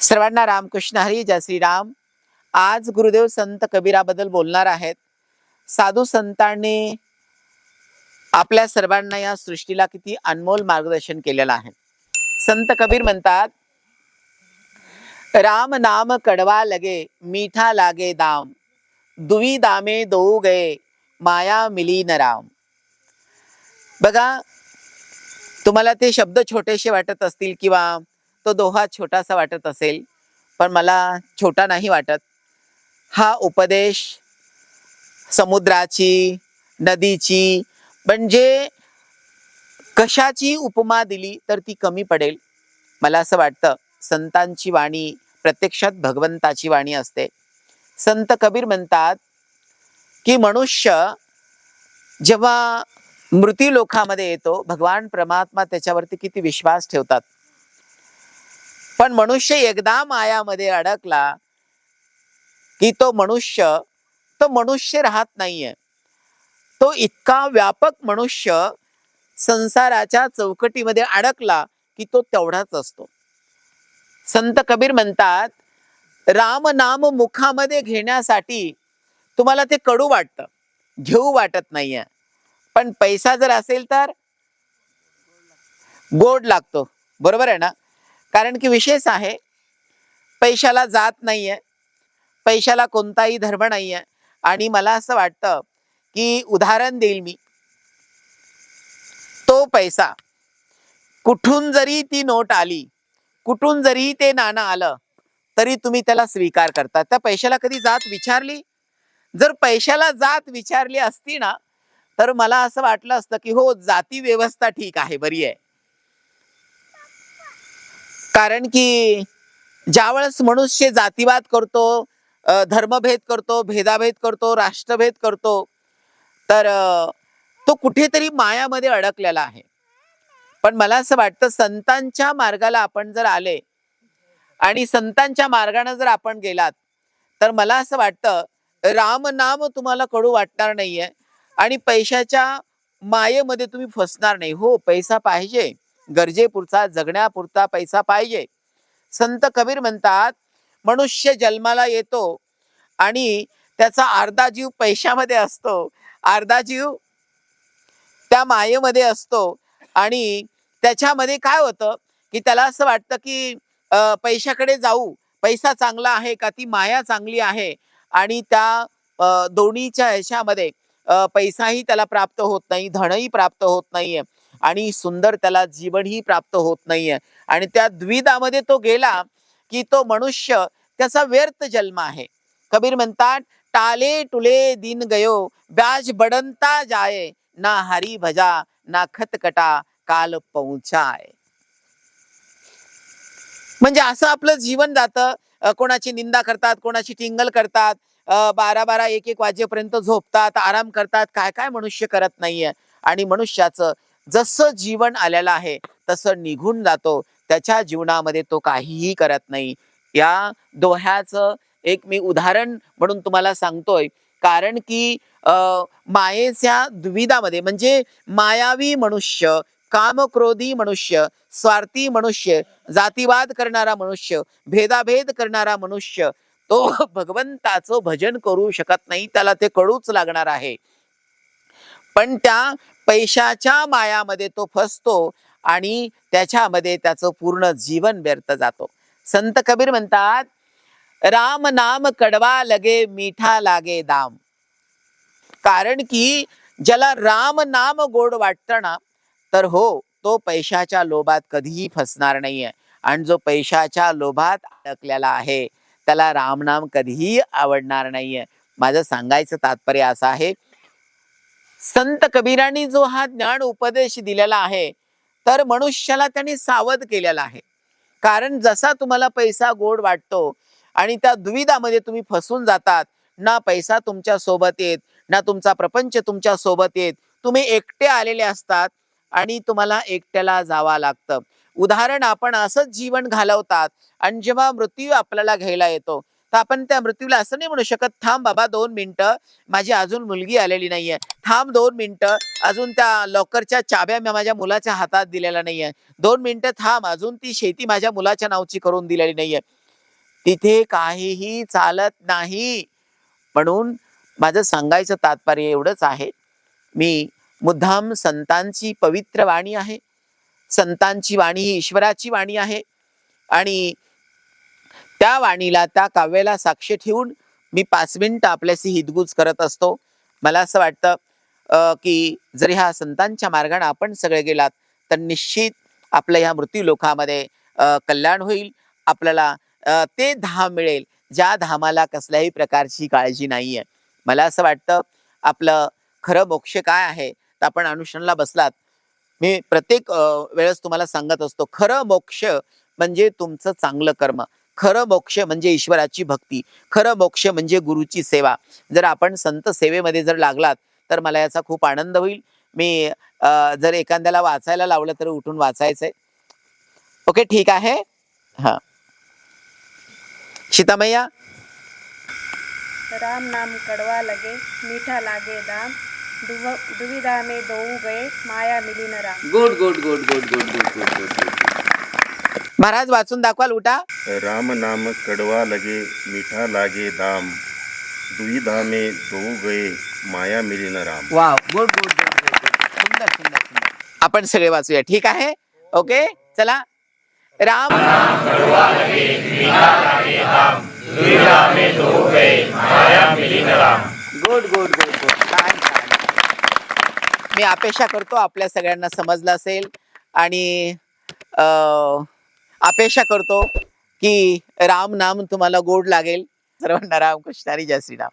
सर्वांना रामकृष्ण हरी, जय श्रीराम। आज गुरुदेव संत कबीराबद्दल बोलणार आहेत। साधू संतांनी आपल्या सर्वांना या सृष्टीला किती अनमोल मार्गदर्शन केलेलं आहे। संत कबीर म्हणतात, राम नाम कडवा लगे मीठा लागे दाम, दुई दामे दो गए माया मिली न राम। बघा, तुम्हाला ते शब्द छोटेसे वाटत असतील किंवा तो दोहा छोटासा वाटत असेल, पण मला छोटा नाही वाटत। हा उपदेश समुद्राची, नदीची, म्हणजे कशाची उपमा दिली तर ती कमी पडेल। मला असं वाटतं, संतांची वाणी प्रत्यक्षात भगवंताची वाणी असते। संत कबीर म्हणतात की मनुष्य जेव्हा मृत्यू लोकामध्ये येतो, भगवान परमात्मा त्याच्यावरती किती विश्वास ठेवतात, पण मनुष्य एकदा मायामध्ये अडकला की तो मनुष्य राहत नाहीये। तो इतका व्यापक मनुष्य संसाराच्या चौकटीमध्ये अडकला की तो तेवढाच असतो। संत कबीर म्हणतात, राम नाम मुखामध्ये घेण्यासाठी तुम्हाला ते कडू वाटतं, घेऊ वाटत नाहीये, पण पैसा जर असेल तर गोड लागतो। बरोबर आहे ना? कारण की विशेष आहे, पैशाला जात नाहीये, पैशाला कोणताही धर्म नाहीये। आणि मला असं वाटतं की उदाहरण देईल मी, तो पैसा कुठून जरी ती नोट आली, कुठून जरी ते नाणं आलं, तरी तुम्ही त्याला स्वीकार करता। त्या पैशाला कधी जात विचारली? जर पैशाला जात विचारली असती ना, तर मला असं वाटलं असतं की हो, जाती व्यवस्था ठीक आहे, बरी आहे। कारण की ज्यावेळेस मनुष्य जातीवाद करतो, धर्मभेद करतो, भेदाभेद करतो, राष्ट्रभेद करतो, तर तो कुठेतरी मायामध्ये अडकलेला आहे। पण मला असं वाटतं, संतांच्या मार्गाला आपण जर आले आणि संतांच्या मार्गाने जर आपण गेलात, तर मला असं वाटतं राम नाम तुम्हाला कडू वाटणार नाहीये आणि पैशाच्या मायेमध्ये तुम्ही फसणार नाही। हो, पैसा पाहिजे, गरजेपुरता, जगण्यापुरता पैसा पाहिजे। संत कबीर म्हणतात, मनुष्य जन्माला येतो आणि त्याचा अर्धा जीव पैशामध्ये असतो, अर्धा जीव त्या मायेमध्ये असतो। आणि त्याच्यामध्ये काय होतं की त्याला असं वाटतं की पैशाकडे जाऊ, पैसा चांगला आहे का ती माया चांगली आहे, आणि त्या दोन्हीच्या ह्याच्यामध्ये पैसाही त्याला प्राप्त होत नाही, धनही प्राप्त होत नाहीये, आणि सुंदर त्याला जीवनही प्राप्त होत नाहीये। आणि त्या द्विधामध्ये तो गेला की तो मनुष्य त्याचा व्यर्थ जन्म आहे। कबीर म्हणतात, टाले टुले दिन गयो ब्याज बडंता जाए, ना हरी भजा ना खतकटा काल पहुंचाय। म्हणजे असं आपलं जीवन जातं। कोणाची निंदा करतात, कोणाची टिंगल करतात, 12-12 1-1 वाजेपर्यंत झोपतात, आराम करतात, काय काय मनुष्य करत नाहीये। आणि मनुष्याचं जसं जीवन आलेलं आहे तसं निघून जातो, त्याच्या जीवनामध्ये तो काहीही करत नाही। या दोह्याचं एक मी उदाहरण म्हणून तुम्हाला सांगतोय, कारण की मायेच्या द्विधामध्ये, म्हणजे मायावी मनुष्य, कामक्रोधी मनुष्य, स्वार्थी मनुष्य, जातीवाद करणारा मनुष्य, भेदाभेद करणारा मनुष्य, तो भगवंताचं भजन करू शकत नाही, त्याला ते कडूच लागणार आहे। पण त्या पैशाच्या मायामध्ये तो फसतो आणि त्याच्यामध्ये त्याचं पूर्ण जीवन व्यर्थ जातो। संत कबीर म्हणतात, राम नाम कडवा लगे मीठा लागे दाम। कारण की ज्याला राम नाम गोड वाटतं ना, तर हो, तो पैशाच्या लोभात कधीही फसणार नाहीये। आणि जो पैशाच्या लोभात अडकलेला आहे, त्याला रामनाम कधीही आवडणार नाहीये। माझं सांगायचं तात्पर्य असं आहे, संत कबीरांनी जो हा ज्ञान उपदेश दिलेला आहे, तर मनुष्याला त्यांनी सावध केलेला आहे। कारण जसा तुम्हाला पैसा गोड वाटतो आणि त्या दुविधामध्ये तुम्ही फसून जातात, ना पैसा तुमच्या सोबत येत, ना तुमचा प्रपंच तुमच्या सोबत येत, तुम्ही एकटे आलेले असतात आणि तुम्हाला एकट्याला जावं लागतं। उदाहरण, आपण असंच जीवन घालवतात आणि जेव्हा मृत्यू आपल्याला घ्यायला येतो, तर आपण त्या मृत्यूला असं नाही म्हणू शकत, थांब बाबा 2 मिनिटं, माझी अजून मुलगी आलेली नाहीये, थांब 2 मिनिटं, अजून त्या लॉकरच्या चाब्या मी माझ्या मुलाच्या हातात दिलेल्या नाहीये, 2 मिनिटं थांब, अजून ती शेती माझ्या मुलाच्या नावची करून दिलेली नाहीये। तिथे काहीही चालत नाही. म्हणून माझं सांगायचं तात्पर्य एवढंच आहे, मी मुद्दाम संतांची पवित्र वाणी आहे. संतांची वाणी ही ईश्वराची वाणी आहे आणि त्या वाणीला, त्या काव्याला साक्ष ठेवून मी 5 मिनिटं आपल्याशी हितगुज करत असतो. मला असं वाटतं की जर ह्या संतांच्या मार्गाने आपण सगळे गेलात तर निश्चित आपल्या ह्या मृत्यू लोकामध्ये कल्याण होईल. आपल्याला ते धाम मिळेल ज्या धामाला कसल्याही प्रकारची काळजी नाहीये. मला असं वाटतं आपलं खरं मोक्ष काय आहे तर आपण अनुष्ठानाला बसलात. मी प्रत्येक वेळेस तुम्हाला सांगत असतो, खरं मोक्ष म्हणजे तुमचं चांगलं कर्म. खरं मोक्ष म्हणजे ईश्वराची भक्ती. खरं मोक्ष म्हणजे गुरुची सेवा. जर आपण संत सेवेमध्ये जर लागलात तर मला याचा खूप आनंद होईल. मी जर एखाद्याला वाचायला लावलं तर उठून वाचायचंय. ओके, ठीक आहे. हा, सीतामैया. राम नाम कड़वा लगे मीठा लागे दाम दुविधा में दो गए माया मिली न Ram. Good good good good good good good good. Maharaj वाचून दाखवाल, उठा. राम नाम कड़वा लगे मीठा लागे दाम दुविधा में दो गए माया मिली न Ram. Wow, good good good good good. सुंदर सुंदर सुंदर. आपण सगळे वाचूया, ठीक आहे. ओके, चला. राम नाम कड़वा लगे मीठा लागे दाम दुविधा में दो गए माया मिली न Ram. Good good good good. छान छान. मी अपेक्षा करतो आपल्या सगळ्यांना समजलं असेल आणि अपेक्षा करतो की राम नाम तुम्हाला गोड लागेल. सर्वांना रामकृष्ण हरी. जय श्रीराम.